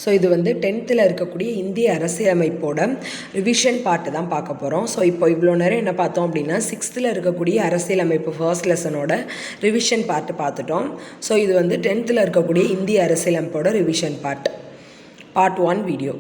So இது வந்து 10th இருக்கக்கூடிய இந்திய அரசியலமைப்போட ரிவிஷன் பார்ட்டு தான் பார்க்க போகிறோம். ஸோ இப்போ இவ்வளோ நேரம் என்ன பார்த்தோம் அப்படின்னா 6th இருக்கக்கூடிய அரசியலமைப்பு ஃபர்ஸ்ட் லெசனோட ரிவிஷன் பார்ட்டு பார்த்துட்டோம். ஸோ இது வந்து 10th இருக்கக்கூடிய இந்திய அரசியலமைப்போட ரிவிஷன் பார்ட் 1 வீடியோ.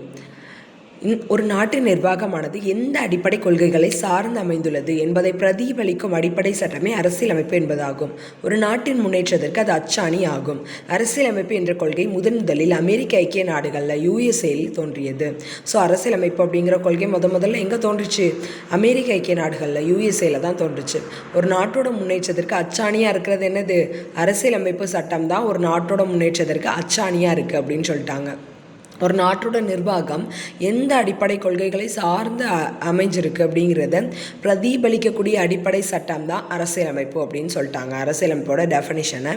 ஒரு நாட்டின் நிர்வாகமானது எந்த அடிப்படை கொள்கைகளை சார்ந்து அமைந்துள்ளது என்பதை பிரதிபலிக்கும் அடிப்படை சட்டமே அரசியலமைப்பு என்பதாகும். ஒரு நாட்டின் முன்னேற்றத்திற்கு அது அச்சாணி ஆகும். அரசியலமைப்பு என்ற கொள்கை முதலில் அமெரிக்க ஐக்கிய நாடுகளில் யுஎஸ்ஏயில் தோன்றியது. ஸோ அரசியலமைப்பு அப்படிங்கிற கொள்கை முதல்ல எங்கே தோன்றுச்சு? அமெரிக்க ஐக்கிய நாடுகளில் யுஎஸ்ஏல தான் தோன்றுச்சு. ஒரு நாட்டோட முன்னேற்றத்திற்கு அச்சாணியாக இருக்கிறது என்னது? அரசியலமைப்பு சட்டம் தான் ஒரு நாட்டோட முன்னேற்றத்திற்கு அச்சாணியாக இருக்குது அப்படின்னு சொல்லிட்டாங்க. ஒரு நாட்டோட நிர்வாகம் எந்த அடிப்படை கொள்கைகளை சார்ந்து அமைஞ்சிருக்கு அப்படிங்கிறத பிரதிபலிக்கக்கூடிய அடிப்படை சட்டம் தான் அரசியலமைப்பு அப்படின்னு சொல்லிட்டாங்க. அரசியலமைப்போட டெஃபினிஷனை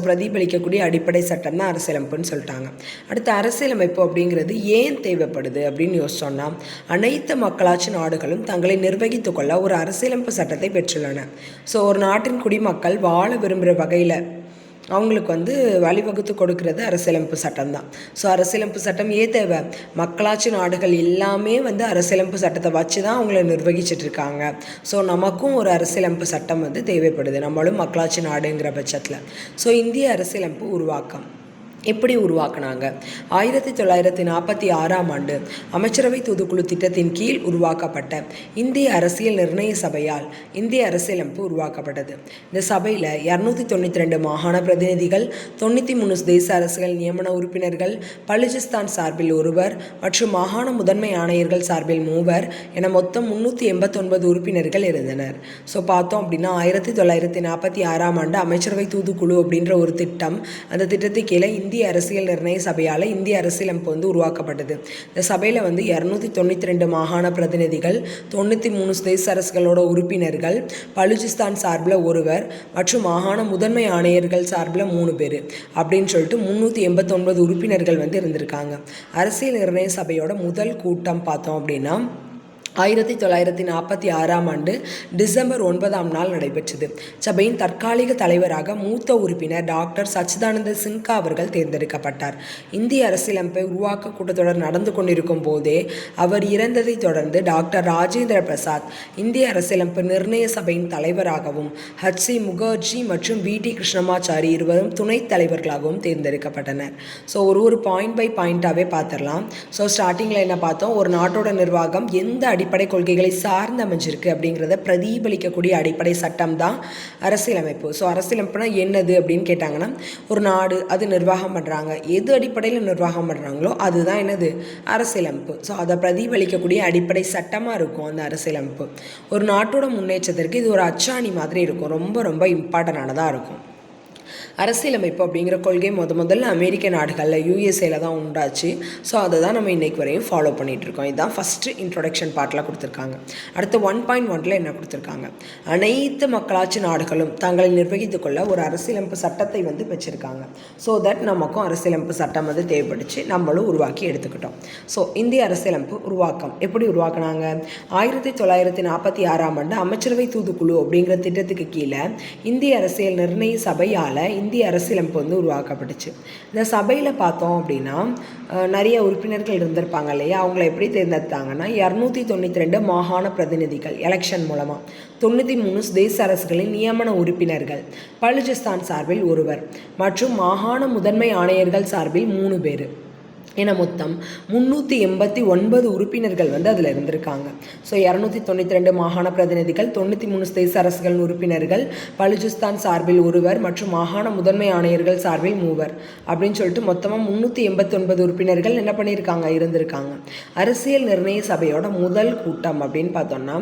பிரதிபலிக்கக்கூடிய அடிப்படை சட்டம் தான் அரசியலமைப்புன்னு சொல்லிட்டாங்க. அடுத்து அரசியலமைப்பு அப்படிங்கிறது ஏன் தேவைப்படுது அப்படின்னு யோசிச்சோன்னா, அனைத்து மக்களாட்சி நாடுகளும் தங்களை நிர்வகித்து கொள்ள ஒரு அரசியலமைப்பு சட்டத்தை பெற்றுள்ளன. ஸோ ஒரு நாட்டின் குடிமக்கள் வாழ விரும்புகிற வகையில் அவங்களுக்கு வந்து வழிவகுத்து கொடுக்கறது அரசியலமைப்பு சட்டம் தான். ஸோ அரசியலமைப்பு சட்டம் ஏன் தேவை? மக்களாட்சி நாடுகள் எல்லாமே வந்து அரசியலமைப்பு சட்டத்தை வச்சு தான் அவங்கள நிர்வகிச்சிட்டு இருக்காங்க. ஸோ நமக்கும் ஒரு அரசியலமைப்பு சட்டம் வந்து தேவைப்படுது, நம்மளும் மக்களாட்சி நாடுங்கிற பட்சத்தில். ஸோ இந்திய அரசியலமைப்பு உருவாக்கம் எப்படி உருவாக்குனாங்க? 1946 அமைச்சரவை தூதுக்குழு திட்டத்தின் கீழ் உருவாக்கப்பட்ட இந்திய அரசியல் நிர்ணய சபையால் இந்திய அரசியலமைப்பு உருவாக்கப்பட்டது. இந்த சபையில் 292 மாகாண பிரதிநிதிகள், 93 தேச அரசுகள் நியமன உறுப்பினர்கள், பலுச்சிஸ்தான் சார்பில் 1 மற்றும் மாகாண முதன்மை ஆணையர்கள் சார்பில் 3 என மொத்தம் 389 உறுப்பினர்கள் இருந்தனர். ஸோ பார்த்தோம் அப்படின்னா 1946 அமைச்சரவை தூதுக்குழு அப்படின்ற ஒரு திட்டம், அந்த திட்டத்துக்கு கீழே இந்திய அரசியல் நிர்ணய சபையால் இந்திய அரசியலமைப்பு வந்து உருவாக்கப்பட்டது. இந்த சபையில் வந்து 292 மாகாண பிரதிநிதிகள், 93 தேச அரசுகளோட உறுப்பினர்கள், பலுச்சிஸ்தான் சார்பில் 1 மற்றும் மாகாண முதன்மை ஆணையர்கள் சார்பில் 3 பேர் அப்படின்னு சொல்லிட்டு 389 உறுப்பினர்கள் வந்து இருந்திருக்காங்க. அரசியல் நிர்ணய சபையோட முதல் கூட்டம் பார்த்தோம் அப்படின்னா 1946 டிசம்பர் 9 நடைபெற்றது. சபையின் தற்காலிக தலைவராக மூத்த உறுப்பினர் டாக்டர் சச்சிதானந்த சின்ஹா அவர்கள் தேர்ந்தெடுக்கப்பட்டார். இந்திய அரசியலமைப்பை உருவாக்க கூட்டத்தொடர் நடந்து கொண்டிருக்கும் போதே அவர் இறந்ததை தொடர்ந்து டாக்டர் ராஜேந்திர பிரசாத் இந்திய அரசியலமைப்பு நிர்ணய சபையின் தலைவராகவும், ஹச்சி முகர்ஜி மற்றும் வி.டி. கிருஷ்ணமாச்சாரி இருவரும் துணைத் தலைவர்களாகவும் தேர்ந்தெடுக்கப்பட்டனர். ஸோ ஒரு பாயிண்ட் பை பாயிண்டாகவே பார்த்துடலாம். ஸோ ஸ்டார்டிங்கில் என்ன பார்த்தோம்? ஒரு நாட்டோட நிர்வாகம் எந்த அடிப்படை கொள்கைகளை சார்ந்து அமைஞ்சிருக்கு அப்படிங்கிறத பிரதிபலிக்கக்கூடிய அடிப்படை சட்டம் தான் அரசியலமைப்பு. ஸோ அரசியலமைப்புனா என்னது அப்படின்னு கேட்டாங்கன்னா, ஒரு நாடு அது நிர்வாகம் பண்ணுறாங்க, எது அடிப்படையில் நிர்வாகம் பண்ணுறாங்களோ அதுதான் என்னது? அரசியலமைப்பு. ஸோ அதை பிரதிபலிக்கக்கூடிய அடிப்படை சட்டமாக இருக்கும் அந்த அரசியலமைப்பு. ஒரு நாட்டோட முன்னேற்றத்திற்கு இது ஒரு அச்சாணி மாதிரி இருக்கும், ரொம்ப ரொம்ப இம்பார்ட்டண்டானதாக இருக்கும். அரசியலமைப்பு அப்படிங்கிற கொள்கை முதல்ல அமெரிக்க நாடுகளில் யுஎஸ்ஏல தான் உண்டாச்சு. ஸோ அதை தான் நம்ம இன்றைக்கு வரையும் ஃபாலோ பண்ணிகிட்ருக்கோம். இதுதான் ஃபஸ்ட்டு இன்ட்ரொடக்ஷன் பார்ட்டில் கொடுத்துருக்காங்க. அடுத்து 1.1 என்ன கொடுத்துருக்காங்க? அனைத்து மக்களாட்சி நாடுகளும் தங்களை நிர்வகித்து கொள்ள ஒரு அரசியலமைப்பு சட்டத்தை வந்து வச்சுருக்காங்க. ஸோ தட் நமக்கும் அரசியலமைப்பு சட்டம் வந்து தேவைப்பட்டுச்சு, நம்மளும் உருவாக்கி எடுத்துக்கிட்டோம். ஸோ இந்திய அரசியலமைப்பு உருவாக்கம் எப்படி உருவாக்குனாங்க? 1946 அமைச்சரவை தூதுக்குழு அப்படிங்கிற திட்டத்துக்கு கீழே இந்திய அரசியல் நிர்ணய சபையால் இந்திய அரசியலமைப்பு வந்து உருவாக்கப்பட்டுச்சு. இந்த சபையில் பார்த்தோம் அப்படின்னா நிறைய உறுப்பினர்கள் இருந்திருப்பாங்க இல்லையா? அவங்கள எப்படி தேர்ந்தெடுத்தாங்கன்னா 292 மாகாண பிரதிநிதிகள் எலெக்ஷன் மூலமாக, 93 தேச அரசுகளின் நியமன உறுப்பினர்கள், பலுச்சிஸ்தான் சார்பில் 1 மற்றும் மாகாண முதன்மை ஆணையர்கள் சார்பில் 3 பேர் என மொத்தம் 389 உறுப்பினர்கள் வந்து அதில் இருந்திருக்காங்க. ஸோ 292 மாகாண பிரதிநிதிகள், 93 தேச அரசுகள் உறுப்பினர்கள், பலுச்சிஸ்தான் சார்பில் 1 மற்றும் மாகாண முதன்மை ஆணையர்கள் சார்பில் 3 அப்படின்னு சொல்லிட்டு மொத்தமாக 389 உறுப்பினர்கள் என்ன பண்ணியிருக்காங்க? இருந்திருக்காங்க. அரசியல் நிர்ணய சபையோட முதல் கூட்டம் அப்படின்னு பார்த்தோம்னா,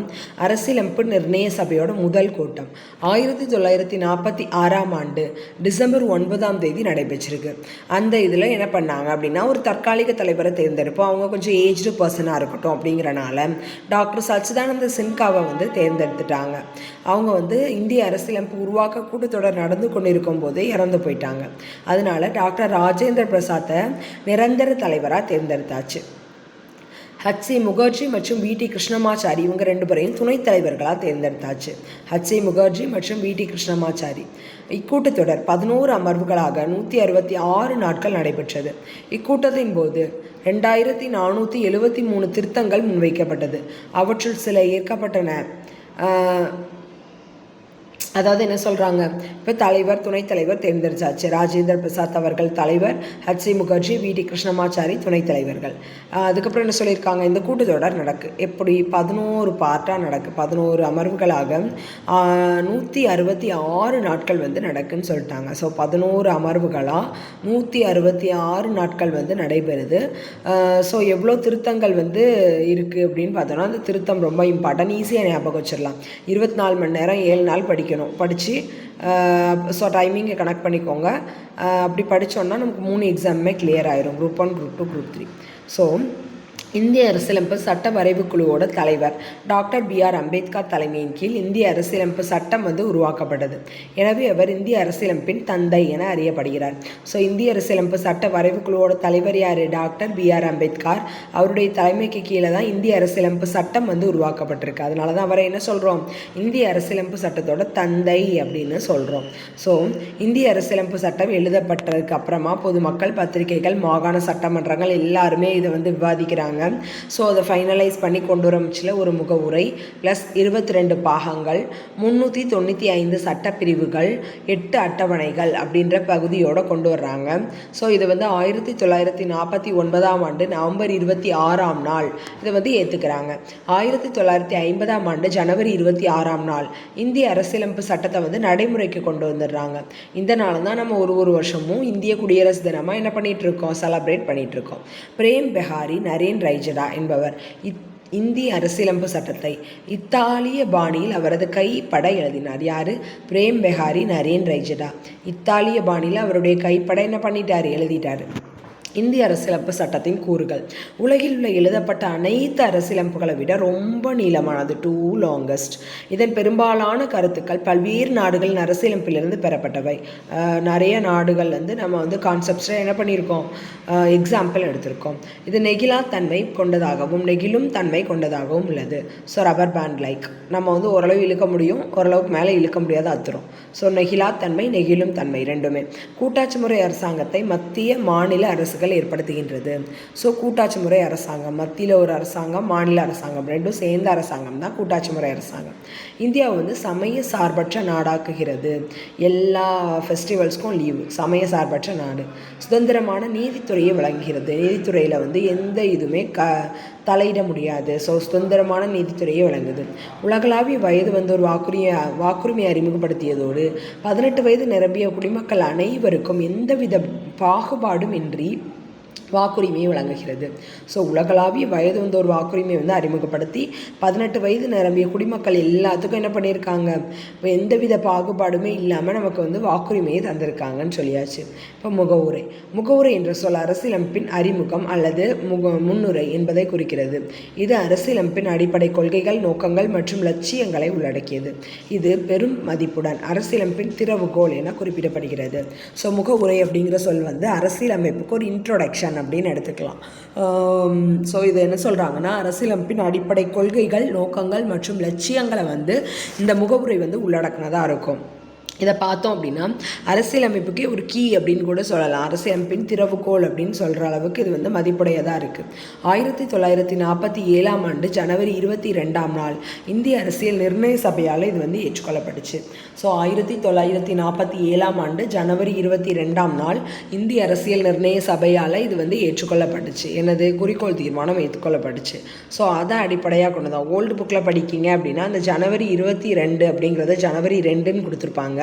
அரசியலமைப்பு நிர்ணய சபையோட முதல் கூட்டம் 1946 டிசம்பர் 9 நடைபெற்றிருக்கு. அந்த இதில் என்ன பண்ணாங்க அப்படின்னா, ஒரு தற்காலிக தலைவரை தேர்ந்தெடுப்போம், அவங்க கொஞ்சம் ஏஜ்டு பர்சனாக இருக்கட்டும் அப்படிங்கிறனால டாக்டர் சச்சிதானந்த சின்ஹாவை வந்து தேர்ந்தெடுத்துட்டாங்க. அவங்க வந்து இந்திய அரசியலமைப்பு உருவாக்க கூட்டத்தொடர் நடந்து கொண்டிருக்கும் போதே இறந்து போயிட்டாங்க. அதனால டாக்டர் ராஜேந்திர பிரசாத்தை நிரந்தர தலைவராக தேர்ந்தெடுத்தாச்சு. ஹச்சி முகர்ஜி மற்றும் வி.டி. கிருஷ்ணமாச்சாரி இவங்க 2 பேரையும் துணைத் தலைவர்களாக தேர்ந்தெடுத்தாச்சு. ஹச்சி முகர்ஜி மற்றும் வி.டி. கிருஷ்ணமாச்சாரி. இக்கூட்டத்தொடர் 11 அமர்வுகளாக 166 நாட்கள் நடைபெற்றது. இக்கூட்டத்தின் போது 2473 திருத்தங்கள் முன்வைக்கப்பட்டது. அவற்றுள் சில ஏற்கப்பட்டன. அதாவது என்ன சொல்கிறாங்க, இப்போ தலைவர் துணைத் தலைவர் தேர்ந்தெடுத்தாச்சு. ராஜேந்திர பிரசாத் அவர்கள் தலைவர், ஹச்சி முகர்ஜி, வி.டி. கிருஷ்ணமாச்சாரி துணைத் தலைவர்கள். அதுக்கப்புறம் என்ன சொல்லியிருக்காங்க, இந்த கூட்டத்தொடர் எப்படி 11 பார்ட்டாக நடக்கு, 11 அமர்வுகளாக 166 நாட்கள் நடக்குன்னு சொல்லிட்டாங்க. ஸோ 11 அமர்வுகளாக 166 நாட்கள் நடைபெறுது. ஸோ எவ்வளோ திருத்தங்கள் இருக்குது அப்படின்னு பார்த்தோன்னா, அந்த திருத்தம் ரொம்ப இம்பார்ட்டன்ட், ஈஸியாக ஞாபகம் வச்சிடலாம். 24 மணி நேரம் 7 நாள் படிக்கணும். படித்து ஸோ டைமிங்கை கனெக்ட் பண்ணிக்கோங்க. அப்படி படித்தோன்னா நமக்கு 3 எக்ஸாமுமே கிளியர் ஆயிரும், குரூப் 1, குரூப் 2, குரூப் 3. ஸோ இந்திய அரசியலமைப்பு சட்ட வரைவு குழுவோட தலைவர் டாக்டர் B.R. அம்பேத்கர் தலைமையின் கீழ் இந்திய அரசியலமைப்பு சட்டம் உருவாக்கப்பட்டது. எனவே அவர் இந்திய அரசியலமைப்பின் தந்தை என அறியப்படுகிறார். ஸோ இந்திய அரசியலமைப்பு சட்ட வரைவு குழுவோட தலைவர் யார்? Doctor B.R. அம்பேத்கர். அவருடைய தலைமைக்கு கீழே தான் இந்திய அரசியலமைப்பு சட்டம் உருவாக்கப்பட்டிருக்கு. அதனால தான் அவரை என்ன சொல்கிறோம், இந்திய அரசியலமைப்பு சட்டத்தோட தந்தை அப்படின்னு சொல்கிறோம். ஸோ இந்திய அரசியலமைப்பு சட்டம் எழுதப்பட்டதுக்கு அப்புறமா பொதுமக்கள், பத்திரிகைகள், மாகாண சட்டமன்றங்கள் எல்லாருமே இதை விவாதிக்கிறாங்க. ஸோ அதை ஃபைனலைஸ் பண்ணி கொண்டு வரமிச்சில் ஒரு முகவுரை ப்ளஸ் 22 பாகங்கள், 395 சட்டப்பிரிவுகள், 8 அட்டவணைகள் அப்படின்ற பகுதியோடு கொண்டு வர்றாங்க. ஸோ இது 1949ஆம் ஆண்டு நவம்பர் 26ஆம் நாள் இதை ஏற்றுக்கிறாங்க. 1950ஆம் ஆண்டு ஜனவரி 26ஆம் நாள் இந்திய அரசியலமைப்பு சட்டத்தை நடைமுறைக்கு கொண்டு வந்துடுறாங்க. இந்த நாள் தான் நம்ம ஒரு வருஷமும் இந்திய குடியரசு தினமாக என்ன பண்ணிகிட்ருக்கோம், செலப்ரேட் பண்ணிகிட்ருக்கோம். பிரேம் பெஹாரி நரேன் ரைஜடா என்பவர் இந்திய அரசியலமைப்பு சட்டத்தை இத்தாலிய பாணியில் அவரது கைப்பட எழுதினார். யார்? பிரேம் பெஹாரி நரேன் ரைஜடா. இத்தாலிய பாணியில் அவருடைய கைப்பட என்ன பண்ணிட்டார், எழுதிட்டார். இந்திய அரசியலமைப்பு சட்டத்தின் கூறுகள். உலகில் உள்ள எழுதப்பட்ட அனைத்து அரசியலமைப்புகளை விட ரொம்ப நீளமானது, 2 லாங்கஸ்ட். இதன் பெரும்பாலான கருத்துக்கள் பல்வேறு நாடுகளின் அரசியலமைப்பிலிருந்து பெறப்பட்டவை. நிறைய நாடுகள் நம்ம கான்செப்ட்ஸில் என்ன பண்ணியிருக்கோம், எக்ஸாம்பிள் எடுத்திருக்கோம். இது நெகிழாத்தன்மை கொண்டதாகவும் நெகிழும் தன்மை கொண்டதாகவும் உள்ளது. ஸோ ரப்பர் பேண்ட் லைக் நம்ம ஓரளவு இழுக்க முடியும், ஓரளவுக்கு மேலே இழுக்க முடியாத அத்துரும். ஸோ நெகிழாத்தன்மை, நெகிழும் தன்மை ரெண்டுமே. கூட்டாட்சி முறை அரசாங்கத்தை மத்திய மாநில அரசுகள் ஏற்படுத்துகின்றது. ஸோ கூட்டாட்சி முறை அரசாங்கம், மத்தியில் ஒரு அரசாங்கம், மாநில அரசாங்கம், ரெண்டும் சேர்ந்த அரசாங்கம் தான் கூட்டாட்சி முறை அரசாங்கம். இந்தியாவை சமய சார்பற்ற நாடாக்குகிறது. எல்லா ஃபெஸ்டிவல்ஸ்க்கும் லீவு. சமய சார்பற்ற நாடு. சுதந்திரமான நீதித்துறையை வழங்குகிறது. நீதித்துறையில் எந்த இதுவுமே தலையிட முடியாது. ஸோ சுதந்திரமான நீதித்துறையை வழங்குது. உலகளாவிய வயது ஒரு வாக்குரிமை அறிமுகப்படுத்தியதோடு 18 வயது நிரம்பிய குடிமக்கள் அனைவருக்கும் எந்தவித பாகுபாடும் இன்றி வாக்குரிமையை வழங்குகிறது. ஸோ உலகளாவிய வயது ஒரு வாக்குரிமை அறிமுகப்படுத்தி 18 வயது நிரம்பிய குடிமக்கள் எல்லாத்துக்கும் என்ன பண்ணியிருக்காங்க, இப்போ எந்தவித பாகுபாடுமே இல்லாமல் நமக்கு வாக்குரிமையை தந்திருக்காங்கன்னு சொல்லியாச்சு. இப்போ முகவுரை என்ற சொல் அரசியலமைப்பின் அறிமுகம் அல்லது முன்னுரை என்பதை குறிக்கிறது. இது அரசியலமைப்பின் அடிப்படை கொள்கைகள், நோக்கங்கள் மற்றும் லட்சியங்களை உள்ளடக்கியது. இது பெரும் மதிப்புடன் அரசியலமைப்பின் திறவுகோல் என குறிப்பிடப்படுகிறது. ஸோ முகவுரை அப்படிங்கிற சொல் அரசியலமைப்புக்கு ஒரு இன்ட்ரோடக்ஷன் அப்படின்னு எடுத்துக்கலாம். ஸோ இது என்ன சொல்கிறாங்கன்னா, அரசியலமைப்பின் அடிப்படை கொள்கைகள், நோக்கங்கள் மற்றும் லட்சியங்களை இந்த முகவுரை உள்ளடக்கினதாக இருக்கும். இதை பார்த்தோம் அப்படின்னா அரசியலமைப்புக்கே ஒரு கீ அப்படின்னு கூட சொல்லலாம். அரசியலமைப்பின் திறவுகோல் அப்படின்னு சொல்கிற அளவுக்கு இது மதிப்புடையதாக இருக்குது. 1947ஆம் ஆண்டு ஜனவரி 22ஆம் நாள் இந்திய அரசியல் நிர்ணய சபையால் இது ஏற்றுக்கொள்ளப்பட்டுச்சு. ஸோ 1947ஆம் ஆண்டு ஜனவரி 22ஆம் நாள் இந்திய அரசியல் நிர்ணய சபையால் இது ஏற்றுக்கொள்ளப்பட்டுச்சு. எனது குறிக்கோள் தீர்மானம் ஏற்றுக்கொள்ளப்பட்டுச்சு. ஸோ அதை அடிப்படையாக கொண்டு தான் ஓல்டு புக்கில் படிக்கிங்க அப்படின்னா அந்த ஜனவரி 22 அப்படிங்கிறத ஜனவரி 2ன்னு கொடுத்துருப்பாங்க.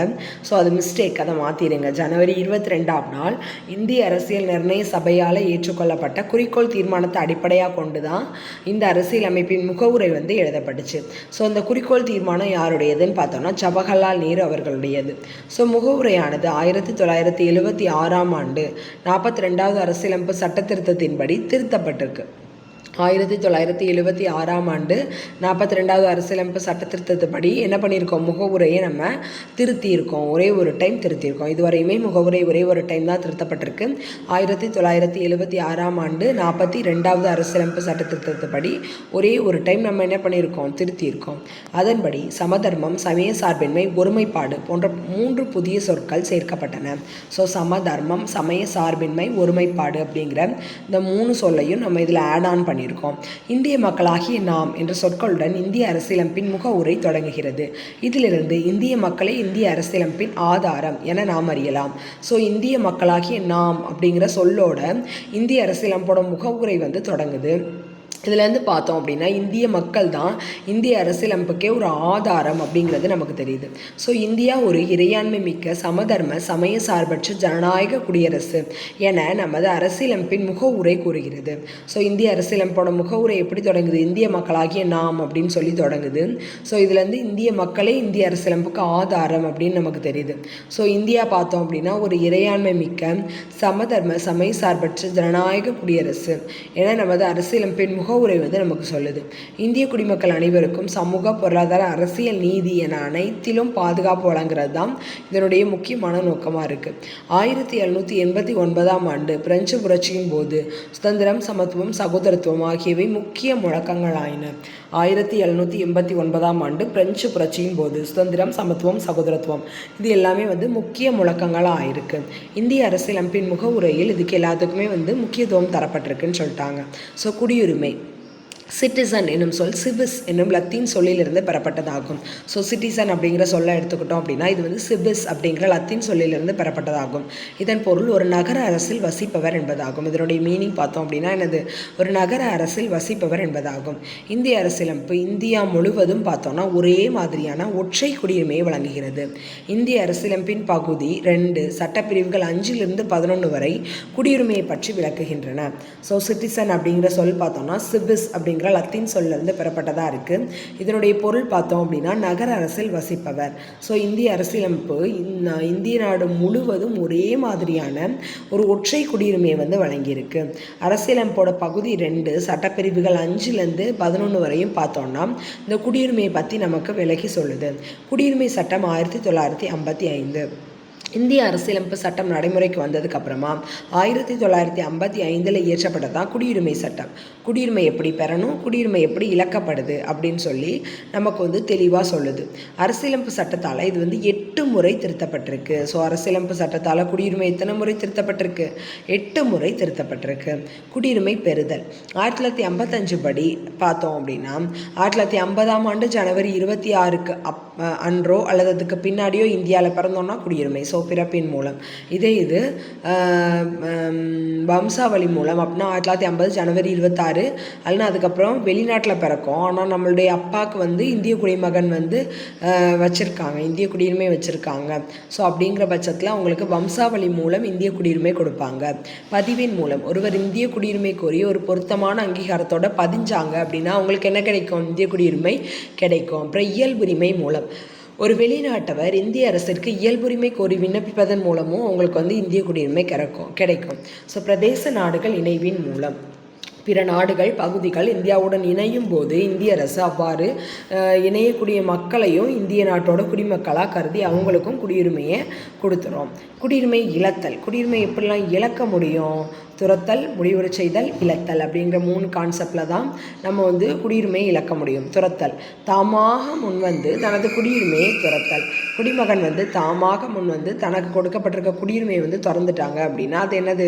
ஸோ அது மிஸ்டேக், அதை மாற்றிடுங்க. ஜனவரி 22ஆம் நாள் இந்திய அரசியல் நிர்ணய சபையால் ஏற்றுக்கொள்ளப்பட்ட குறிக்கோள் தீர்மானத்தை அடிப்படையாக கொண்டு தான் இந்த அரசியலமைப்பின் முகவுரை எழுதப்பட்டுச்சு. ஸோ இந்த குறிக்கோள் தீர்மானம் யாருடையதுன்னு பார்த்தோம்னா ஜவஹர்லால் நேரு அவர்களுடையது. ஸோ முகவுரையானது 1976ஆம் ஆண்டு 42வது அரசியலமைப்பு சட்ட திருத்தத்தின்படி திருத்தப்பட்டிருக்கு. 1976ஆம் ஆண்டு 42வது அரசியலமைப்பு சட்ட திருத்தத்துப்படி என்ன பண்ணியிருக்கோம், முகவுரையை நம்ம திருத்தியிருக்கோம். ஒரே ஒரு டைம் திருத்தியிருக்கோம். இதுவரையுமே முகவுரை ஒரே ஒரு டைம் தான் திருத்தப்பட்டிருக்கு. 1976ஆம் ஆண்டு 42வது அரசியலமைப்பு சட்ட திருத்தத்துப்படி ஒரே ஒரு டைம் நம்ம என்ன பண்ணியிருக்கோம், திருத்தியிருக்கோம். அதன்படி சமதர்மம், சமய சார்பின்மை, ஒருமைப்பாடு போன்ற 3 புதிய சொற்கள் சேர்க்கப்பட்டன. ஸோ சமதர்மம், சமய சார்பின்மை, ஒருமைப்பாடு அப்படிங்கிற இந்த 3 சொல்லையும் நம்ம இதில் ஆட் ஆன் பண்ணியிருக்கோம். இந்திய மக்களாகிய நாம் என்ற சொற்களுடன் இந்திய அரசியலமைப்பின் முகவுரை தொடங்குகிறது. இதிலிருந்து இந்திய மக்களே இந்திய அரசியலமைப்பின் ஆதாரம் என நாம் அறியலாம். ஸோ இந்திய மக்களாகிய நாம் அப்படிங்கிற சொல்லோட இந்திய அரசியலமைப்போட முகவுரை தொடங்குது. இதுலேருந்து பார்த்தோம் அப்படின்னா இந்திய மக்கள் தான் இந்திய அரசியலமைப்புக்கே ஒரு ஆதாரம் அப்படிங்கிறது நமக்கு தெரியுது. ஸோ இந்தியா ஒரு இறையாண்மை மிக்க சமதர்ம சமய சார்பற்ற ஜனநாயக குடியரசு என நமது அரசியலமைப்பின் முகவுரை கூறுகிறது. ஸோ இந்திய அரசியலமைப்போட முகவுரை எப்படி தொடங்குது, இந்திய மக்களாகிய நாம் அப்படின்னு சொல்லி தொடங்குது. ஸோ இதுலேருந்து இந்திய மக்களே இந்திய அரசியலமைப்புக்கு ஆதாரம் அப்படின்னு நமக்கு தெரியுது. ஸோ இந்தியா பார்த்தோம் அப்படின்னா ஒரு இறையாண்மை மிக்க சமதர்ம சமய சார்பற்ற ஜனநாயக குடியரசு என நமது அரசியலமைப்பின் முகவுரை நமக்கு சொல்லுது. இந்திய குடிமக்கள் அனைவருக்கும் சமூக, பொருளாதார, அரசியல், நீதி என அனைத்திலும் பாதுகாப்பு வழங்குறது தான் இதனுடைய முக்கியமான நோக்கமாக இருக்குது. 1789ஆம் ஆண்டு பிரெஞ்சு புரட்சியின் போது சுதந்திரம், சமத்துவம், சகோதரத்துவம் ஆகியவை முக்கிய முழக்கங்களாயின. 1789ஆம் ஆண்டு பிரெஞ்சு புரட்சியின் போது சுதந்திரம், சமத்துவம், சகோதரத்துவம் இது எல்லாமே முக்கிய முழக்கங்களாக ஆயிருக்கு. இந்திய அரசியலமைப்பின் முகவுரையில் இதுக்கு எல்லாத்துக்குமே முக்கியத்துவம் தரப்பட்டிருக்குன்னு சொல்லிட்டாங்க. ஸோ குடியுரிமை, சிட்டிசன் என்னும் சொல் சிவிஸ் என்னும் லத்தீன் சொல்லிலிருந்து பெறப்பட்டதாகும். ஸோ சிட்டிசன் அப்படிங்கிற சொல்லை எடுத்துக்கிட்டோம் அப்படின்னா இது சிவிஸ் அப்படிங்கிற லத்தீன் சொல்லிலிருந்து பெறப்பட்டதாகும். இதன் பொருள் ஒரு நகர அரசில் வசிப்பவர் என்பதாகும். இதனுடைய மீனிங் பார்த்தோம் அப்படின்னா என்னது, ஒரு நகர அரசில் வசிப்பவர் என்பதாகும். இந்திய அரசியலமைப்பு இந்தியா முழுவதும் பார்த்தோம்னா ஒரே மாதிரியான ஒற்றை குடியுரிமையை வழங்குகிறது. இந்திய அரசியலமைப்பின் பகுதி 2 சட்டப்பிரிவுகள் 5லிருந்து 11 வரை குடியுரிமையை பற்றி விளக்குகின்றன. ஸோ சிட்டிசன் அப்படிங்கிற சொல் பார்த்தோம்னா சிவிஸ் அப்படிங்கிற லத்தீன் சொல்லிருந்து பெறப்பட்டதாக இருக்குது. இதனுடைய பொருள் பார்த்தோம் அப்படின்னா நகர அரசில் வசிப்பவர். ஸோ இந்திய அரசியலமைப்பு இந்திய நாடு முழுவதும் ஒரே மாதிரியான ஒரு ஒற்றை குடியுரிமையை வழங்கியிருக்கு. அரசியலமைப்போட பகுதி 2 சட்டப்பிரிவுகள் 5லேருந்து 11 வரையும் பார்த்தோம்னா இந்த குடியுரிமையை பற்றி நமக்கு விளக்கி சொல்லுது. குடியுரிமை சட்டம் 1955. இந்திய அரசியலமைப்பு சட்டம் நடைமுறைக்கு வந்ததுக்கு அப்புறமா 1955 இயற்றப்பட்டதான் குடியுரிமை சட்டம். குடியுரிமை எப்படி பெறணும், குடியுரிமை எப்படி இழக்கப்படுது அப்படின்னு சொல்லி நமக்கு தெளிவாக சொல்லுது. அரசியலமைப்பு சட்டத்தால் இது 8 முறை திருத்தப்பட்டிருக்கு. ஸோ அரசியலமைப்பு சட்டத்தால் குடியுரிமை எத்தனை முறை திருத்தப்பட்டிருக்கு, 8 முறை திருத்தப்பட்டிருக்கு. குடியுரிமை பெறுதல் 1955 படி பார்த்தோம் அப்படின்னா 1950ஆம் ஆண்டு ஜனவரி 26க்கு அன்றோ அல்லது அதுக்கு பின்னாடியோ இந்தியாவில் பிறந்தோம்னா குடியுரிமை. ஸோ பிறப்பின் மூலம். இது வம்சாவளி மூலம் அப்படின்னா 1950 ஜனவரி 26 அல்லனா அதுக்கப்புறம் வெளிநாட்டில் பிறக்கும். ஆனால் நம்மளுடைய அப்பாவுக்கு இந்திய குடிமகன் வச்சுருக்காங்க, இந்திய குடியுரிமை வச்சுருக்காங்க. ஸோ அப்படிங்கிற பட்சத்தில் அவங்களுக்கு வம்சாவளி மூலம் இந்திய குடியுரிமை கொடுப்பாங்க. பதிவின் மூலம் ஒருவர் இந்திய குடியுரிமை கோரி ஒரு பொருத்தமான அங்கீகாரத்தோட பதிஞ்சாங்க அப்படின்னா அவங்களுக்கு என்ன கிடைக்கும், இந்திய குடியுரிமை கிடைக்கும். அப்புறம் இயல்புரிமை மூலம் ஒரு வெளிநாட்டவர் இந்திய அரசிற்கு இயல்புரிமை கோரி விண்ணப்பிப்பதன் மூலமும் அவங்களுக்கு இந்திய குடியுரிமை கிடைக்கும். ஸோ பிரதேச நாடுகள் இணைவின் மூலம் பிற நாடுகள் பகுதிகள் இந்தியாவுடன் இணையும் போது இந்திய அரசு அவ்வாறு இணையக்கூடிய மக்களையும் இந்திய நாட்டோட குடிமக்களாக கருதி அவங்களுக்கும் குடியுரிமையை கொடுத்துரும். குடியுரிமை இழத்தல், குடியுரிமை எப்படிலாம் இழக்க முடியும், துரத்தல், முடிவுரை செய்தல், இழத்தல் அப்படிங்கிற 3 கான்செப்டில் தான் நம்ம குடியுரிமையை இழக்க முடியும். துரத்தல், தாமாக முன்வந்து தனது குடியுரிமையை துரத்தல். குடிமகன் தாமாக முன்வந்து தனக்கு கொடுக்கப்பட்டிருக்க குடியுரிமையை திறந்துட்டாங்க அப்படின்னா அது என்னது,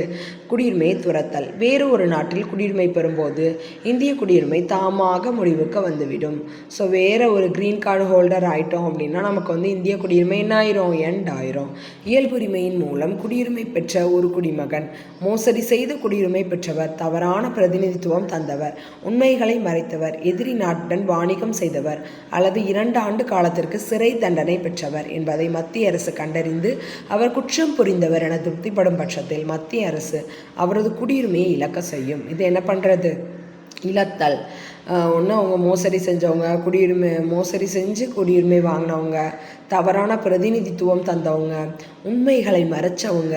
குடியுரிமையை துரத்தல். வேறு ஒரு நாட்டில் குடியுரிமை பெறும்போது இந்திய குடியுரிமை தாமாக முடிவுக்கு வந்துவிடும். ஸோ வேறு ஒரு க்ரீன் கார்டு ஹோல்டர் ஆகிட்டோம் அப்படின்னா நமக்கு இந்திய குடியுரிமை என்ன ஆயிரும், எண்ட் ஆயிரும். இயல்புரிமையின் மூலம் குடியுரிமை பெற்ற ஒரு குடிமகன் மோசடி செய்த குடியுரிமை பெற்றவர், தவறான பிரதிநிதித்துவம் தந்தவர், உண்மைகளை மறைத்தவர், எதிரி நாட்டுடன் வாணிகம் செய்தவர் அல்லது 2 ஆண்டு காலத்திற்கு சிறை தண்டனை பெற்றவர் என்பதை மத்திய அரசு கண்டறிந்து அவர் குற்றம் புரிந்தவர் என திருப்திப்படும் பட்சத்தில் மத்திய அரசு அவரது குடியுரிமையை இழக்க செய்யும். இது என்ன பண்ணுறது, இழத்தல். ஒன்று அவங்க மோசடி செஞ்சவங்க, மோசடி செஞ்சு குடியுரிமை வாங்கினவங்க, தவறான பிரதிநிதித்துவம் தந்தவங்க, உண்மைகளை மறைச்சவங்க,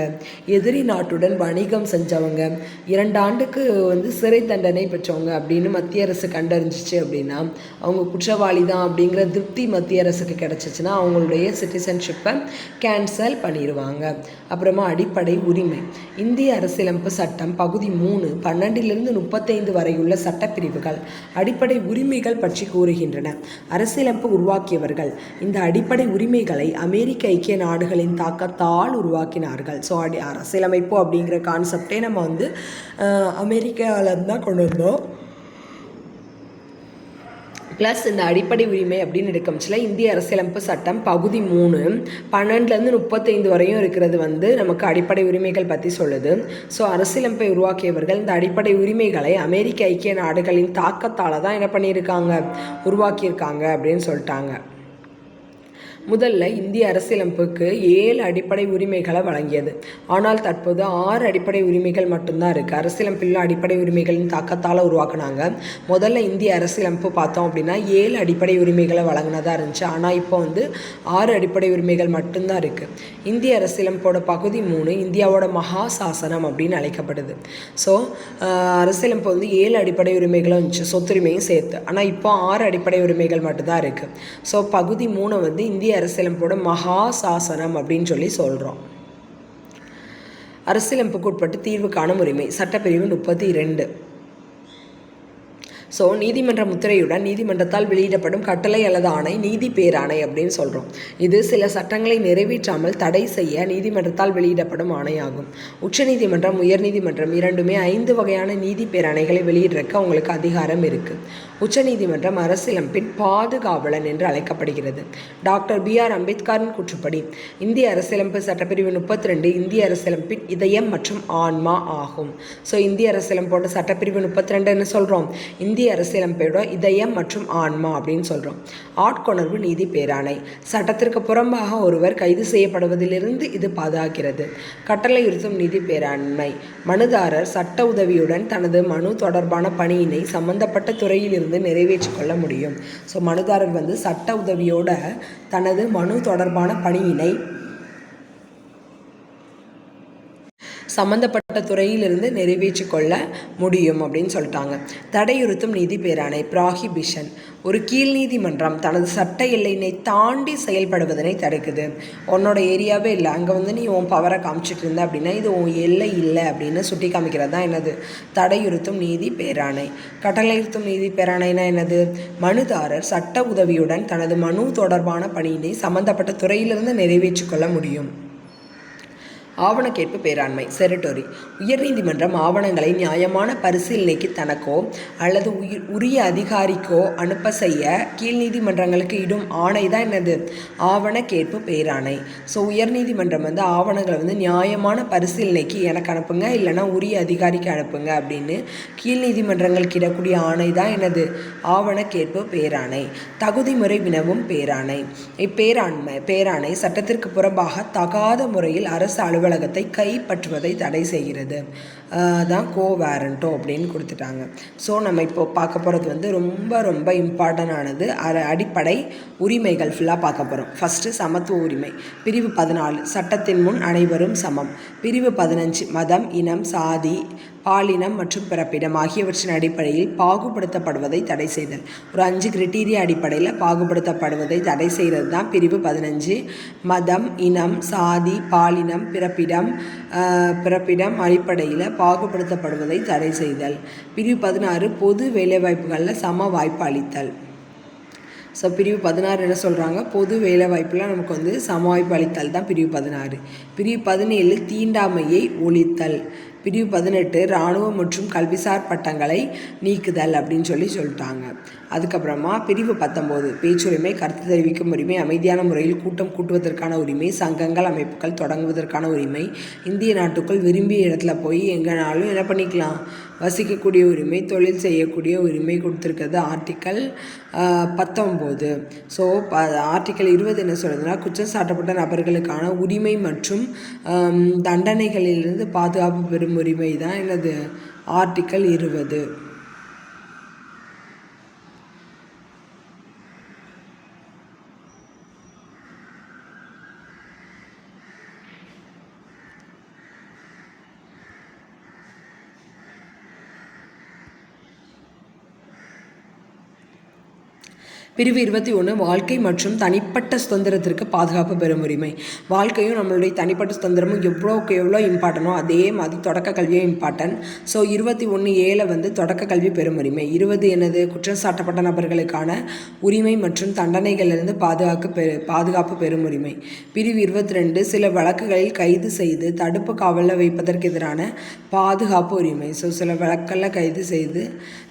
எதிரி நாட்டுடன் வணிகம் செஞ்சவங்க, 2 ஆண்டுக்கு சிறை தண்டனை பெற்றவங்க அப்படின்னு மத்திய அரசு கண்டறிஞ்சிச்சு அப்படின்னா அவங்க குற்றவாளி தான் அப்படிங்கிற திருப்தி மத்திய அரசுக்கு கிடச்சிச்சின்னா அவங்களுடைய சிட்டிசன்ஷிப்பை கேன்சல் பண்ணிடுவாங்க. அப்புறமா அடிப்படை உரிமை. இந்திய அரசியலமைப்பு சட்டம் பகுதி 3 12லிருந்து 35 வரையுள்ள சட்டப்பிரிவுகள் அடிப்படை உரிமைகள் பற்றி கூறுகின்றன. அரசியலமைப்பு உருவாக்கியவர்கள் இந்த அடிப்படை உரிமைகளை அமெரிக்க ஐக்கிய நாடுகளின் தாக்கத்தால் உருவாக்கினார்கள். ஸோ அரசியலமைப்பு அப்படிங்கிற கான்செப்டே நம்ம அமெரிக்காவிலேருந்து தான் கொண்டு வந்தோம். ப்ளஸ் இந்த அடிப்படை உரிமை அப்படின்னு எடுக்கமிச்சில் இந்திய அரசியலமைப்பு சட்டம் பகுதி 3 12லேருந்து 35 வரையும் இருக்கிறது நமக்கு அடிப்படை உரிமைகள் பற்றி சொல்லுது. ஸோ அரசியலமைப்பை உருவாக்கியவர்கள் இந்த அடிப்படை உரிமைகளை அமெரிக்க ஐக்கிய நாடுகளின் தாக்கத்தால் தான் என்ன பண்ணியிருக்காங்க, உருவாக்கியிருக்காங்க அப்படின்னு சொல்லிட்டாங்க. முதல்ல இந்திய அரசியலமைப்புக்கு 7 அடிப்படை உரிமைகளை வழங்கியது. ஆனால் தற்போது 6 அடிப்படை உரிமைகள் மட்டும்தான் இருக்குது. அரசியலமைப்பில் அடிப்படை உரிமைகளின் தாக்கத்தால் உருவாக்குனாங்க. முதல்ல இந்திய அரசியலமைப்பு பார்த்தோம் அப்படின்னா 7 அடிப்படை உரிமைகளை வழங்கினதாக இருந்துச்சு. ஆனால் இப்போ 6 அடிப்படை உரிமைகள் மட்டும்தான் இருக்குது. இந்திய அரசியலமைப்போட பகுதி 3 இந்தியாவோட மகா சாசனம் அப்படின்னு அழைக்கப்படுது. ஸோ அரசியலமைப்பு 7 அடிப்படை உரிமைகளும் இருந்துச்சு, சொத்துரிமையும் சேர்த்து. ஆனால் இப்போ 6 அடிப்படை உரிமைகள் மட்டும்தான் இருக்குது. ஸோ பகுதி 3 இந்திய அரசியலமைப்போட மகா சாசனம் அப்படின்னு சொல்லி சொல்கிறோம். அரசியலமைப்புக்கு உட்பட்டு தீர்வு காணும் உரிமை சட்டப்பிரிவு 32. ஸோ நீதிமன்ற முத்திரையுடன் நீதிமன்றத்தால் வெளியிடப்படும் கட்டளை அல்லது ஆணை நீதி பேராணை அப்படின்னு சொல்கிறோம். இது சில சட்டங்களை நிறைவேற்றாமல் தடை செய்ய நீதிமன்றத்தால் வெளியிடப்படும் ஆணையாகும். உச்சநீதிமன்றம், உயர்நீதிமன்றம் இரண்டுமே 5 வகையான நீதி பேராணைகளை வெளியிடுறதுக்கு அவங்களுக்கு அதிகாரம் இருக்குது. உச்சநீதிமன்றம் அரசியலமைப்பின் பாதுகாவலன் என்று அழைக்கப்படுகிறது. டாக்டர் BR அம்பேத்கரின் கூற்றுப்படி இந்திய அரசியலமைப்பு சட்டப்பிரிவு 32 இந்திய அரசியலமைப்பின் இதயம் மற்றும் ஆன்மா ஆகும். ஸோ இந்திய அரசியலமைப்போட சட்டப்பிரிவு 32 என்ன சொல்கிறோம், இந்திய அரசியலமைப்போட இதயம் மற்றும் ஆன்மா அப்படின்னு சொல்கிறோம். ஆட்கொணர்வு நீதி பேராணை சட்டத்திற்கு புறம்பாக ஒருவர் கைது செய்யப்படுவதிலிருந்து இது பாதுகாக்கிறது. கட்டளையுறுத்தும் நீதி பேராண்மை மனுதாரர் சட்ட உதவியுடன் தனது மனு தொடர்பான பணியினை சம்பந்தப்பட்ட துறையில் இருந்து நிறைவேற்றிக் கொள்ள முடியும். ஸோ மனுதாரர் சட்ட உதவியோட தனது மனு தொடர்பான பணியினை சம்பந்தப்பட்ட துறையிலிருந்து நிறைவேற்றி கொள்ள முடியும் அப்படின்னு சொல்லிட்டாங்க. தடையுறுத்தும் நீதி பேராணை ப்ராஹிபிஷன் ஒரு கீழ் நீதிமன்றம் தனது சட்ட எல்லையினை தாண்டி செயல்படுவதனை தடுக்குது. உன்னோட ஏரியாவே இல்லை, அங்கே நீ உன் பவரை காமிச்சிட்டு இருந்த அப்படின்னா இது உன் எல்லை இல்லை அப்படின்னு சுட்டி காமிக்கிறது தான் என்னது, தடையுறுத்தும் நீதி பேராணை. கட்டளையுறுத்தும் நீதி பேராணைனா என்னது, மனுதாரர் சட்ட உதவியுடன் தனது மனு தொடர்பான பணியினை சம்பந்தப்பட்ட துறையிலிருந்து நிறைவேற்றி கொள்ள முடியும். ஆவணக்கேற்பு பேராண்மை செரிட்டோரி உயர்நீதிமன்றம் ஆவணங்களை நியாயமான பரிசீலனைக்கு தனக்கோ அல்லது உரிய அதிகாரிக்கோ அனுப்ப செய்ய கீழ் நீதிமன்றங்களுக்கு இடும் ஆணை தான் என்னது, ஆவணக்கேற்பு பேராணை. ஸோ உயர்நீதிமன்றம் ஆவணங்களை நியாயமான பரிசீலனைக்கு எனக்கு அனுப்புங்க, இல்லைனா உரிய அதிகாரிக்கு அனுப்புங்க அப்படின்னு கீழ் நீதிமன்றங்களுக்கு இடக்கூடிய ஆணை தான் என்னது, ஆவணக்கேற்பு பேராணை. தகுதிமுறை வினவும் பேராணை பேராணை சட்டத்திற்கு புறம்பாக தகாத முறையில் அரசு அலுவலகத்தை கைப்பற்றுவதை தடை செய்கிறது. தான் கோவேரண்டோ அப்படின்னு கொடுத்துட்டாங்க. ஸோ நம்ம இப்போ பார்க்க போகிறது ரொம்ப ரொம்ப இம்பார்ட்டண்டானது. அடிப்படை உரிமைகள் ஃபுல்லாக பார்க்க போகிறோம். ஃபஸ்ட்டு சமத்துவ உரிமை பிரிவு 14 சட்டத்தின் முன் அனைவரும் சமம். பிரிவு 15 மதம், இனம், சாதி, பாலினம் மற்றும் பிறப்பிடம் ஆகியவற்றின் அடிப்படையில் பாகுபடுத்தப்படுவதை தடை செய்தல். ஒரு 5 கிரைட்டீரியா அடிப்படையில் பாகுபடுத்தப்படுவதை தடை செய்கிறது தான் பிரிவு 15. மதம், இனம், சாதி, பாலினம், பிறப்பிடம் அடிப்படையில் பாகுபடுத்தப்படுவதை தடை செய்தல். பிரிவு 16 பொது வேலைவாய்ப்புகளில் சம வாய்ப்பு அளித்தல். ஸோ பிரிவு 16 என்ன சொல்கிறாங்க, பொது வேலைவாய்ப்பில் நமக்கு சம வாய்ப்பு அளித்தல் தான் பிரிவு 16. பிரிவு 17 தீண்டாமையை ஒழித்தல். பிரிவு 18 இராணுவ மற்றும் கல்விசார் பட்டங்களை நீக்குதல் அப்படின்னு சொல்லிட்டாங்க. அதுக்கப்புறமா பிரிவு 19 பேச்சுரிமை, கருத்து தெரிவிக்கும் உரிமை, அமைதியான முறையில் கூட்டம் கூட்டுவதற்கான உரிமை, சங்கங்கள் அமைப்புகள் தொடங்குவதற்கான உரிமை, இந்திய நாட்டுக்குள் விரும்பிய இடத்துல போய் எங்கேனாலும் என்ன பண்ணிக்கலாம், வசிக்கக்கூடிய உரிமை, தொழில் செய்யக்கூடிய உரிமை கொடுத்துருக்கிறது ஆர்டிக்கல் 19. ஸோ ஆர்டிக்கல் 20 என்ன சொல்லுதுன்னா, குற்றம் சாட்டப்பட்ட நபர்களுக்கான உரிமை மற்றும் தண்டனைகளிலிருந்து பாதுகாப்பு பெறும் உரிமை தான் என்னது, ஆர்டிக்கல் 20. பிரிவு 21 வாழ்க்கை மற்றும் தனிப்பட்ட சுதந்திரத்திற்கு பாதுகாப்பு பெறும் உரிமை. வாழ்க்கையும் நம்மளுடைய தனிப்பட்ட சுதந்திரமும் எவ்வளோக்கு எவ்வளோ இம்பார்ட்டனோ அதே மாதிரி தொடக்க கல்வியும் இம்பார்ட்டன்ட். ஸோ 21(a) வந்து தொடக்க கல்வி பெறும் உரிமை. 20 என்னது? குற்றம் சாட்டப்பட்ட நபர்களுக்கான உரிமை மற்றும் தண்டனைகளிலிருந்து பாதுகாப்பு பெறும் உரிமை. பிரிவு 22 சில வழக்குகளில் கைது செய்து தடுப்பு காவலில் வைப்பதற்கு எதிரான பாதுகாப்பு உரிமை. ஸோ சில வழக்குகளில் கைது செய்து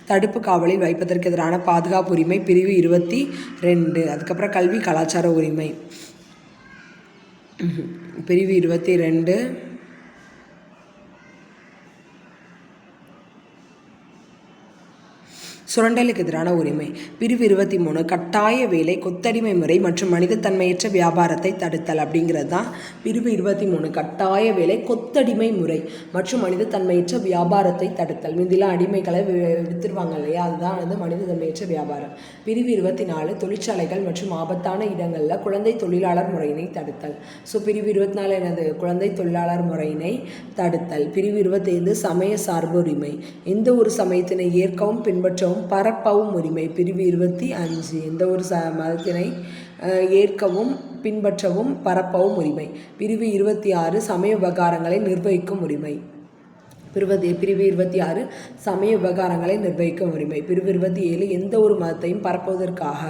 தடுப்பு காவலில் வைப்பதற்கு எதிரான பாதுகாப்பு உரிமை பிரிவு 22. அதுக்கப்புறம் கல்வி கலாச்சார உரிமை பிரிவு 22. சுரண்டலுக்கு எதிரான உரிமை பிரிவு 23 கட்டாய வேலை, கொத்தடிமை முறை மற்றும் மனிதத்தன்மையற்ற வியாபாரத்தை தடுத்தல் அப்படிங்கிறது தான் பிரிவு 23. கட்டாய வேலை, கொத்தடிமை முறை மற்றும் மனிதத்தன்மையற்ற வியாபாரத்தை தடுத்தல். முந்திலாம் அடிமைகளை வித்துருவாங்க இல்லையா, அதுதான் வந்து மனிதத்தன்மையற்ற வியாபாரம். பிரிவு 24 தொழிற்சாலைகள் மற்றும் ஆபத்தான இடங்களில் குழந்தை தொழிலாளர் முறையினை தடுத்தல். ஸோ பிரிவு 24 என்னது? குழந்தை தொழிலாளர் முறையினை தடுத்தல். பிரிவு 25 சமய சார்பு உரிமை, எந்த ஒரு சமயத்தினை ஏற்கவும் பின்பற்றவும் பரப்பவும் உரிமை. பிரிவு 25 எந்த ஒரு மதத்தினை ஏற்கவும் பின்பற்றவும் பரப்பவும் உரிமை. பிரிவு 26 சமய விவகாரங்களை நிர்வகிக்கும் உரிமை. பிரிவு 26 சமய விவகாரங்களை நிர்வகிக்கும் உரிமை. பிரிவு 27 எந்த ஒரு மதத்தையும் பரப்புவதற்காக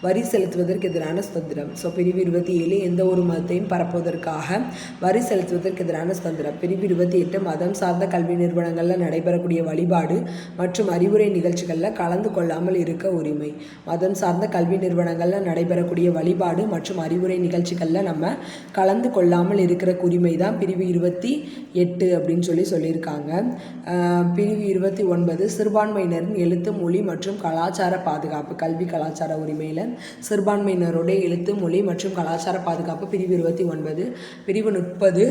வரி செலுத்துவதற்கு எதிரான சுதந்திரம். ஸோ பிரிவு 27 எந்த ஒரு மதத்தையும் பரப்புவதற்காக வரி செலுத்துவதற்கு எதிரான சுதந்திரம். பிரிவு 28 மதம் சார்ந்த கல்வி நிறுவனங்களில் நடைபெறக்கூடிய வழிபாடு மற்றும் அறிவுரை நிகழ்ச்சிகளில் கலந்து கொள்ளாமல் இருக்க உரிமை. மதம் சார்ந்த கல்வி நிறுவனங்களில் நடைபெறக்கூடிய வழிபாடு மற்றும் அறிவுரை நிகழ்ச்சிகளில் நம்ம கலந்து கொள்ளாமல் இருக்கிற உரிமை தான் பிரிவு 28 அப்படின்னு சொல்லியிருக்காங்க. பிரிவு 29 சிறுபான்மையினரின் எழுத்து, மொழி மற்றும் கலாச்சார பாதுகாப்பு. கல்வி கலாச்சார உரிமையில் சிறுபான்மையினருடைய எழுத்து, மொழி மற்றும் கலாச்சார பாதுகாப்பு பிரிவு 29. பிரிவு 30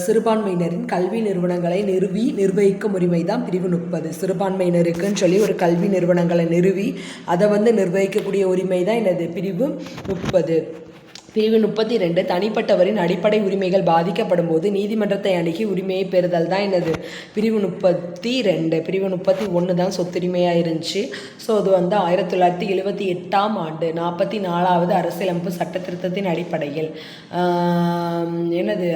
சிறுபான்மையினரின் கல்வி நிறுவனங்களை நிர்வகிக்கும் உரிமை தான் பிரிவு 30. சிறுபான்மையினருக்குன்னு சொல்லி ஒரு கல்வி நிறுவனங்களை நிறுவி அதை வந்து நிர்வகிக்கக்கூடிய உரிமை தான் என்னது? பிரிவு 30. பிரிவு 32 தனிப்பட்டவரின் அடிப்படை உரிமைகள் பாதிக்கப்படும் போது நீதிமன்றத்தை அணுகி உரிமையை பெறுதல் தான் என்னது? பிரிவு 32. பிரிவு 31 தான் சொத்துரிமையாக இருந்துச்சு. ஸோ அது வந்து 1978ஆம் ஆண்டு 44வது அரசியலமைப்பு சட்ட திருத்தத்தின் அடிப்படையில்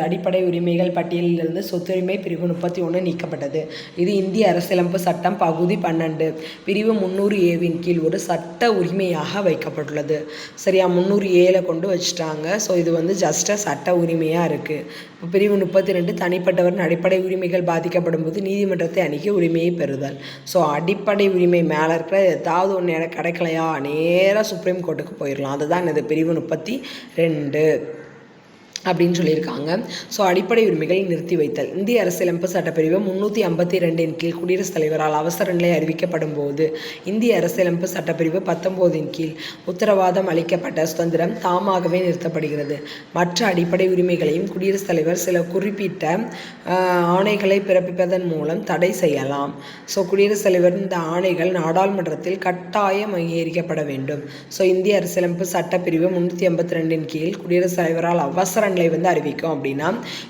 அடிப்படை உரிமைகள் பட்டியலிலிருந்து சொத்துரிமை பிரிவு 31 நீக்கப்பட்டது. இது இந்திய அரசியலமைப்பு சட்டம் பகுதி 12 பிரிவு 300(a)வின் கீழ் ஒரு சட்ட உரிமையாக வைக்கப்பட்டுள்ளது. சரியா? 300(a)ல கொண்டு வச்சுட்டாங்க. ஸோ இது வந்து ஜஸ்ட்டாக சட்ட உரிமையாக இருக்குது. பிரிவு 32 தனிப்பட்டவரின் அடிப்படை உரிமைகள் பாதிக்கப்படும் போது நீதிமன்றத்தை அணுகி உரிமையை பெறுதல். ஸோ அடிப்படை உரிமை மேலே இருக்கிற ஏதாவது ஒன்று எனக்கு கிடைக்கலையா, நேராக சுப்ரீம் கோர்ட்டுக்கு போயிடலாம். அதுதான் என்னது? பிரிவு 32 அப்படின்னு சொல்லியிருக்காங்க. ஸோ அடிப்படை உரிமைகளை நிறுத்தி வைத்தல். இந்திய அரசியலமைப்பு சட்டப்பிரிவு 352 கீழ் குடியரசுத் தலைவரால் அவசர நிலை அறிவிக்கப்படும் போது இந்திய அரசியலமைப்பு சட்டப்பிரிவு 19 கீழ் உத்தரவாதம் அளிக்கப்பட்ட சுதந்திரம் தாமாகவே நிறுத்தப்படுகிறது. மற்ற அடிப்படை உரிமைகளையும் குடியரசுத் தலைவர் சில குறிப்பிட்ட ஆணைகளை பிறப்பிப்பதன் மூலம் தடை செய்யலாம். ஸோ குடியரசுத் தலைவர் இந்த ஆணைகள் நாடாளுமன்றத்தில் கட்டாயம் அங்கீகரிக்கப்பட வேண்டும். ஸோ இந்திய அரசியலமைப்பு சட்டப்பிரிவு 352 கீழ் குடியரசுத் தலைவரால் அவசர நிலை வந்து அறிவிக்கும் அப்படின்னா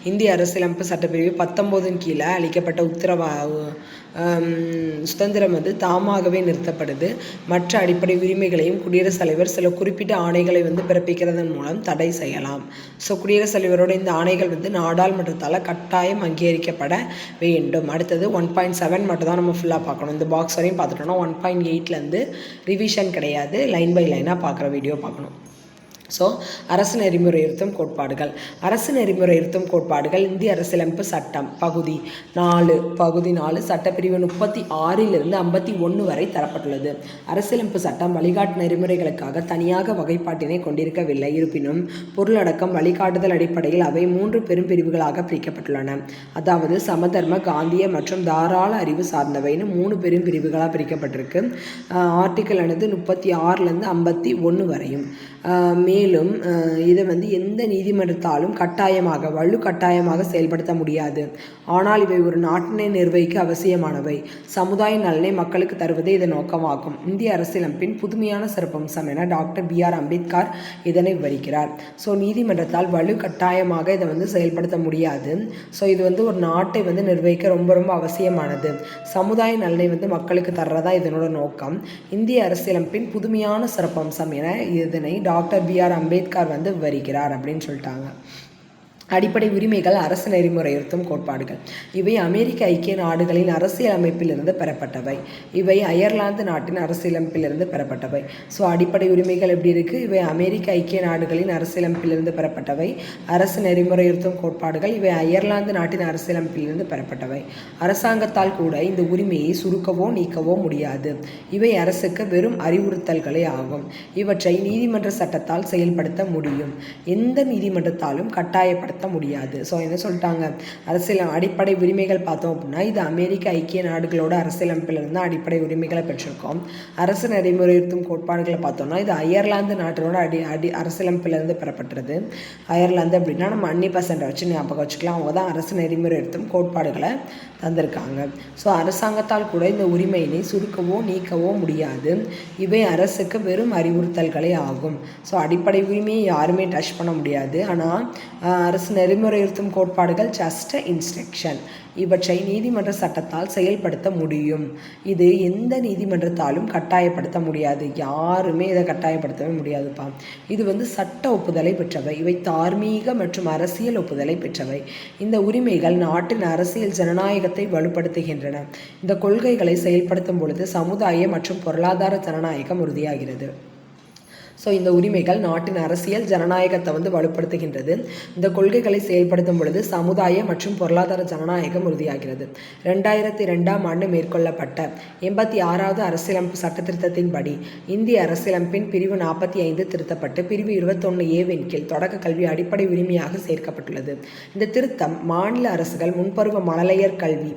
இந்திய அரசியலமைப்பு சட்டப்பிரிவு 19 கீழே அளிக்கப்பட்ட சுதந்திரம் வந்து தாமாகவே நிறுத்தப்படுது. மற்ற அடிப்படை உரிமைகளையும் குடியரசுத் தலைவர் சில குறிப்பிட்ட ஆணைகளை வந்து பிறப்பிக்கிறதன் மூலம் தடை செய்யலாம். ஸோ குடியரசுத் தலைவரோட இந்த ஆணைகள் வந்து நாடாளுமன்றத்தால் கட்டாயம் அங்கீகரிக்கப்பட வேண்டும். அடுத்தது 1.7 மட்டும் தான் நம்ம ஃபுல்லாக பார்க்கணும். இந்த பாக்ஸ் வரையும் பார்த்துட்டோம்னா 1.8லேருந்து ரிவிஷன் கிடையாது, லைன் பை லைனாக பார்க்குற வீடியோ பார்க்கணும். ஸோ அரசு நெறிமுறையிருத்தும் கோட்பாடுகள். அரசு நெறிமுறையிருத்தும் கோட்பாடுகள் இந்திய அரசியலமைப்பு சட்டம் பகுதி 4 சட்டப்பிரிவு 36 51 வரை தரப்பட்டுள்ளது. அரசியலமைப்பு சட்டம் வழிகாட்டு நெறிமுறைகளுக்காக தனியாக வகைப்பாட்டினை கொண்டிருக்கவில்லை. இருப்பினும் பொருளடக்கம் வழிகாட்டுதல் அடிப்படையில் அவை 3 பெரும் பிரிவுகளாக பிரிக்கப்பட்டுள்ளன. அதாவது சமதர்ம, காந்திய மற்றும் தாராள அறிவு சார்ந்தவைன்னு 3 பெரும் பிரிவுகளாக பிரிக்கப்பட்டிருக்கு. ஆர்டிக்கல் ஆனது 36 51 வரையும். மேலும் இதை வந்து எந்த நீதிமன்றத்தாலும் கட்டாயமாக செயல்படுத்த முடியாது. ஆனால் இவை ஒரு நாட்டினை நிர்வகிக்க அவசியமானவை. சமுதாய நலனை மக்களுக்கு தருவதே இதன் நோக்கமாகும். இந்திய அரசியலமைப்பின் புதுமையான சிறப்பம்சம் என டாக்டர் B.R. அம்பேத்கர் இதனை விவரிக்கிறார். ஸோ நீதிமன்றத்தால் கட்டாயமாக இதை வந்து செயல்படுத்த முடியாது. ஸோ இது வந்து ஒரு நாட்டை வந்து நிர்வகிக்க ரொம்ப ரொம்ப அவசியமானது. சமுதாய நலனை வந்து மக்களுக்கு தர்றதா இதனோட நோக்கம். இந்திய அரசியலமைப்பின் புதுமையான சிறப்பம்சம் என இதனை டாக்டர் B.R. அம்பேத்கர் வந்து விவரிக்கிறார் அப்படின்னு சொல்லிட்டாங்க. அடிப்படை உரிமைகள் அரசு நெறிமுறையுறுத்தும் கோட்பாடுகள். இவை அமெரிக்க ஐக்கிய நாடுகளின் அரசியல் அமைப்பிலிருந்து பெறப்பட்டவை. இவை அயர்லாந்து நாட்டின் அரசியலமைப்பிலிருந்து பெறப்பட்டவை. ஸோ அடிப்படை உரிமைகள் எப்படி இருக்குது? இவை அமெரிக்க ஐக்கிய நாடுகளின் அரசியலமைப்பிலிருந்து பெறப்பட்டவை. அரசு நெறிமுறையுறுத்தும் கோட்பாடுகள் இவை அயர்லாந்து நாட்டின் அரசியலமைப்பிலிருந்து பெறப்பட்டவை. அரசாங்கத்தால் கூட இந்த உரிமையை சுருக்கவோ நீக்கவோ முடியாது. இவை அரசுக்கு வெறும் அறிவுறுத்தல்களே ஆகும். இவற்றை நீதிமன்ற சட்டத்தால் செயல்படுத்த முடியும். எந்த நீதிமன்றத்தாலும் கட்டாயப்படுத்த முடியாது. ஸோ என்ன சொல்லிட்டாங்க? அரசியல் அடிப்படை உரிமைகள் பார்த்தோம் அப்படின்னா இது அமெரிக்க ஐக்கிய நாடுகளோட அரசியலமைப்பிலிருந்து அடிப்படை உரிமைகளை பெற்றிருக்கோம். அரசு நடைமுறையுறுத்தும் கோட்பாடுகளை பார்த்தோம்னா இது அயர்லாந்து நாட்டோட அரசியலமைப்பிலிருந்து பெறப்பட்டது. அயர்லாந்து அப்படின்னா நம்ம அன்னி-பெசன்ட் வச்சு ஞாபகம் வச்சுக்கலாம். அவங்க தான் அரசு நெறிமுறையுறுத்தும் கோட்பாடுகளை தந்திருக்காங்க. ஸோ அரசாங்கத்தால் கூட இந்த உரிமையினை சுருக்கவோ நீக்கவோ முடியாது. இவை அரசுக்கு வெறும் அறிவுறுத்தல்களே ஆகும். ஸோ அடிப்படை உரிமையை யாருமே டச் பண்ண முடியாது. ஆனால் அரசு நெறிமுறையுறுத்தும் கோட்பாடுகள் ஜஸ்ட் இன்ஸ்ட்ரக்ஷன். இவற்றை நீதிமன்ற சட்டத்தால் செயல்படுத்த முடியும். இது எந்த நீதிமன்றத்தாலும் கட்டாயப்படுத்த முடியாது. யாருமே இதை கட்டாயப்படுத்தவே முடியாதுப்பா. இது வந்து சட்ட ஒப்புதலை பெற்றவை. இவை தார்மீக மற்றும் அரசியல் ஒப்புதலை பெற்றவை. இந்த உரிமைகள் நாட்டின் அரசியல் ஜனநாயகத்தை வலுப்படுத்துகின்றன. இந்த கொள்கைகளை செயல்படுத்தும் பொழுது சமுதாய மற்றும் பொருளாதார ஜனநாயகம் உறுதியாகிறது. ஸோ இந்த உரிமைகள் நாட்டின் அரசியல் ஜனநாயகத்தை வந்து வலுப்படுத்துகின்றது. இந்த கொள்கைகளை செயல்படுத்தும் பொழுது சமுதாய மற்றும் பொருளாதார ஜனநாயகம் உறுதியாகிறது. 2002ஆம் ஆண்டு மேற்கொள்ளப்பட்ட 86வது அரசியலமைப்பு சட்ட திருத்தத்தின்படி இந்திய அரசியலமைப்பின் பிரிவு 45 திருத்தப்பட்டு பிரிவு 21A கீழ் தொடக்க கல்வி அடிப்படை உரிமையாக சேர்க்கப்பட்டுள்ளது. இந்த திருத்தம் மாநில அரசுகள் முன்பருவ மழலையர் கல்வி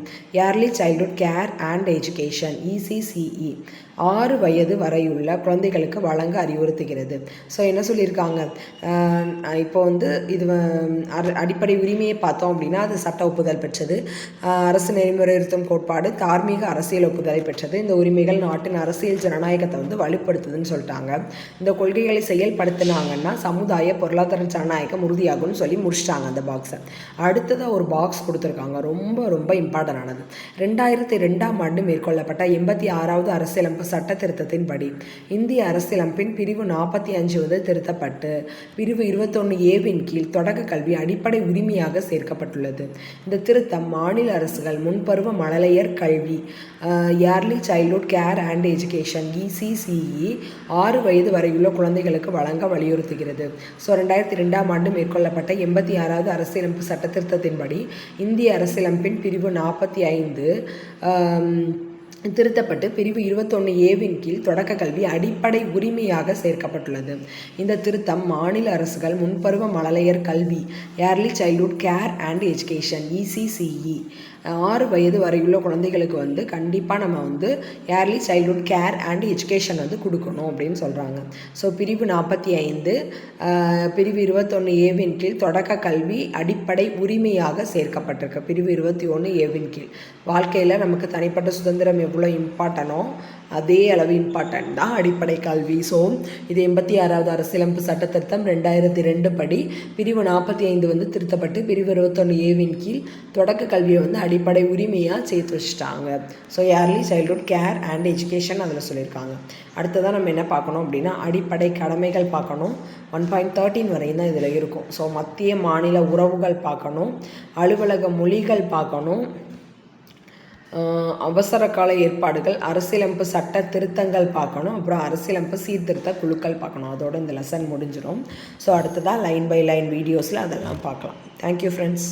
early childhood care and education ECCE 6 வயது வரையுள்ள குழந்தைகளுக்கு வழங்க அறிவுறுத்துகிறது. ஸோ என்ன சொல்லியிருக்காங்க? இப்போ வந்து இது அடிப்படை உரிமையை பார்த்தோம் அப்படின்னா அது சட்ட ஒப்புதல் பெற்றது. அரசு நெறிமுறையுறுத்தும் கோட்பாடு தார்மீக அரசியல் ஒப்புதலை பெற்றது. இந்த உரிமைகள் நாட்டின் அரசியல் ஜனநாயகத்தை வந்து வலுப்படுத்துதுன்னு சொல்லிட்டாங்க. இந்த கொள்கைகளை செயல்படுத்தினாங்கன்னா சமுதாய பொருளாதார ஜனநாயகம் உறுதியாகும்னு சொல்லி முடிச்சிட்டாங்க அந்த பாக்ஸை. அடுத்ததாக ஒரு பாக்ஸ் கொடுத்துருக்காங்க, ரொம்ப ரொம்ப இம்பார்ட்டன்டானது. 2002ஆம் ஆண்டு மேற்கொள்ளப்பட்ட 86வது அரசியலமைப்பு சட்ட திருத்தத்தின்படி இந்திய அரசியலமைப்பின் பிரிவு 45 வந்து திருத்தப்பட்டு பிரிவு 21A கீழ் தொடக்க கல்வி அடிப்படை உரிமையாக சேர்க்கப்பட்டுள்ளது. இந்த திருத்தம் மாநில அரசுகள் முன்பருவ மழலையர் கல்வி early childhood care and education ECCE 6 வயது வரையுள்ள குழந்தைகளுக்கு வழங்க வலியுறுத்துகிறது. ஸோ 2002ஆம் ஆண்டு மேற்கொள்ளப்பட்ட 86வது அரசியலமைப்பு சட்ட திருத்தத்தின்படி இந்திய அரசியலமைப்பின் பிரிவு 45 திருத்தப்பட்டு பிரிவு 21A கீழ் தொடக்க கல்வி அடிப்படை உரிமையாக சேர்க்கப்பட்டுள்ளது. இந்த திருத்தம் மாநில அரசுகள் முன்பருவ மழலையர் கல்வி early childhood care and education ECCE 6 வயது வரையுள்ள குழந்தைகளுக்கு வந்து கண்டிப்பாக நம்ம வந்து early childhood care and education வந்து கொடுக்கணும் அப்படின்னு சொல்கிறாங்க. ஸோ பிரிவு 45 பிரிவு 21A கீழ் தொடக்க கல்வி அடிப்படை உரிமையாக சேர்க்கப்பட்டிருக்கு. பிரிவு 21A கீழ் வாழ்க்கையில் நமக்கு தனிப்பட்ட சுதந்திரம் எவ்வளோ இம்பார்ட்டனோ அதே அளவு இம்பார்ட்டன்ட் தான் அடிப்படை கல்வி. ஸோ இது 86வது அரசியலமைப்பு சட்ட திருத்தம் 2002 படி பிரிவு 45 வந்து திருத்தப்பட்டு பிரிவு 21A கீழ் தொடக்க கல்வியை வந்து அடிப்படை உரிமையாக சேர்த்து வச்சுட்டாங்க. So early childhood care and education அதில் சொல்லியிருக்காங்க. அடுத்ததான் நம்ம என்ன பார்க்கணும் அப்படின்னா அடிப்படை கடமைகள் பார்க்கணும். 1.13 வரையும் தான் இதில் இருக்கும். ஸோ மத்திய மாநில உறவுகள் பார்க்கணும், அலுவலக மொழிகள் பார்க்கணும், அவசர கால ஏற்பாடுகள், அரசியலமைப்பு சட்ட திருத்தங்கள் பார்க்கணும், அப்புறம் அரசியலமைப்பு சீர்திருத்த குழுக்கள் பார்க்கணும். அதோடு இந்த லெசன் முடிஞ்சிடும். ஸோ அடுத்ததாக லைன் பை லைன் வீடியோஸில் அதெல்லாம் பார்க்கலாம். Thank you friends.